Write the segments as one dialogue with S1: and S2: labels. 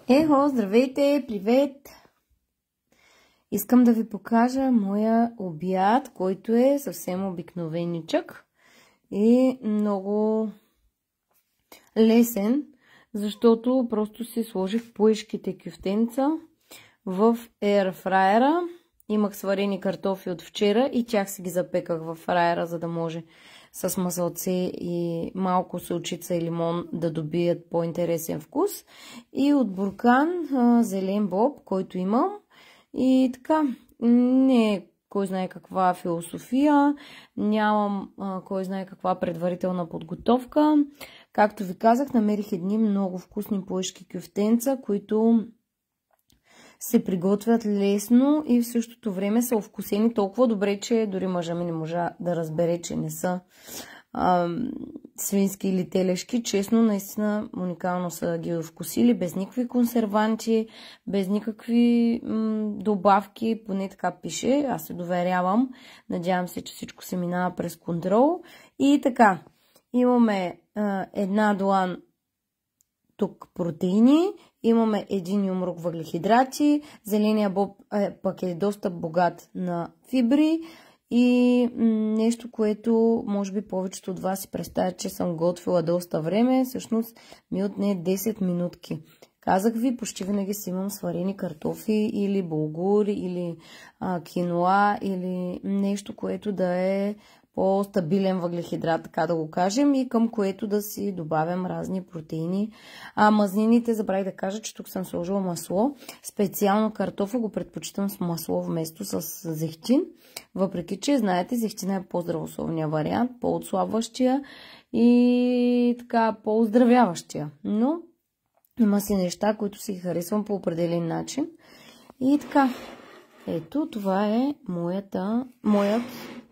S1: Ехо, здравейте, привет! Искам да ви покажа моя обяд, който е съвсем обикновеничък и много лесен, защото просто си сложих пуешките кюфтенца в ерфрайера. Имах сварени картофи от вчера и тях си ги запеках в фрайера, за да може с масълце и малко солчица и лимон да добият по-интересен вкус. И от буркан зелен боб, който имам. И така, не е кой знае каква философия, нямам кой знае каква предварителна подготовка. Както ви казах, намерих едни много вкусни пуешки кюфтенца, които се приготвят лесно и в същото време са овкусени толкова добре, че дори мъжа ми не можа да разбере, че не са свински или телешки. Честно, наистина уникално са ги овкусили, без никакви консерванти, без никакви добавки, поне така пише. Аз се доверявам. Надявам се, че всичко се минава през контрол. И така, имаме една длан тук протеини, имаме един юмрук въглехидрати, зеления боб пък е доста богат на фибри и нещо, което може би повечето от вас си представят, че съм готвила доста време, всъщност ми отне 10 минутки. Казах ви, почти винаги си имам сварени картофи или булгур, или киноа, или нещо, което да е по-стабилен въглехидрат, така да го кажем, и към което да си добавям разни протеини. Мазнините, забравих да кажа, че тук съм сложила масло. Специално картофа го предпочитам с масло вместо с зехтин. Въпреки че, знаете, зехтина е по-здравословния вариант, по-отслабващия и така по-оздравяващия. Но има си неща, които си харесвам по определен начин. И така, ето, това е моят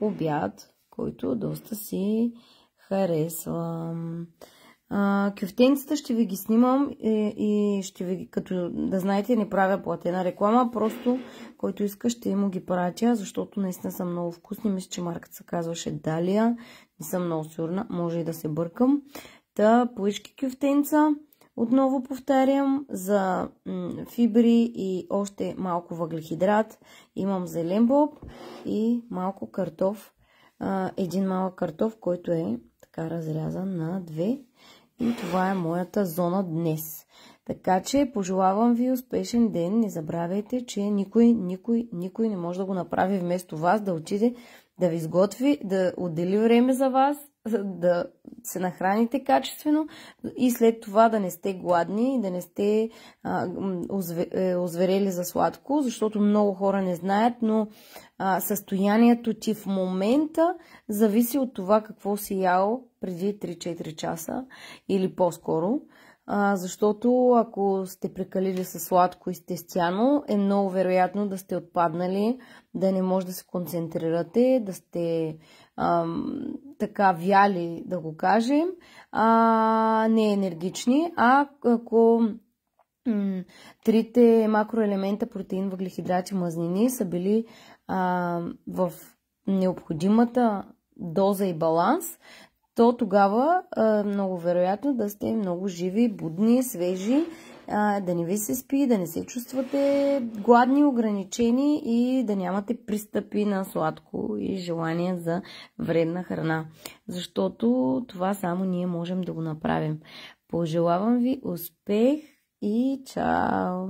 S1: обяд, който доста си харесвам. Кюфтенцата ще ви ги снимам и ще ви, като да знаете, не правя платена реклама, просто който иска ще му ги пратя, защото наистина са много вкусни. Мисля, че марката се казваше Далия. Не съм много сигурна, може и да се бъркам. Пуешки кюфтенца. Отново повтарям, за фибри и още малко въглехидрат имам зелен боб и малко картоф. Един малък картоф, който е така разрязан на две. И това е моята зона днес. Така че пожелавам ви успешен ден. Не забравяйте, че никой не може да го направи вместо вас, да отиде да ви изготви, да отдели време за вас, да се нахраните качествено и след това да не сте гладни и да не сте озверели за сладко, защото много хора не знаят, но състоянието ти в момента зависи от това какво си ял преди 3-4 часа или по-скоро. Защото ако сте прекалили със сладко и сте стяно, е много вероятно да сте отпаднали, да не може да се концентрирате, да сте така вяли, да го кажем, не енергични. Ако трите макроелемента, протеин, въглехидрати, мазнини са били в необходимата доза и баланс, то тогава много вероятно да сте много живи, будни, свежи, да не ви се спи, да не се чувствате гладни, ограничени и да нямате пристъпи на сладко и желание за вредна храна. Защото това само ние можем да го направим. Пожелавам ви успех и чао!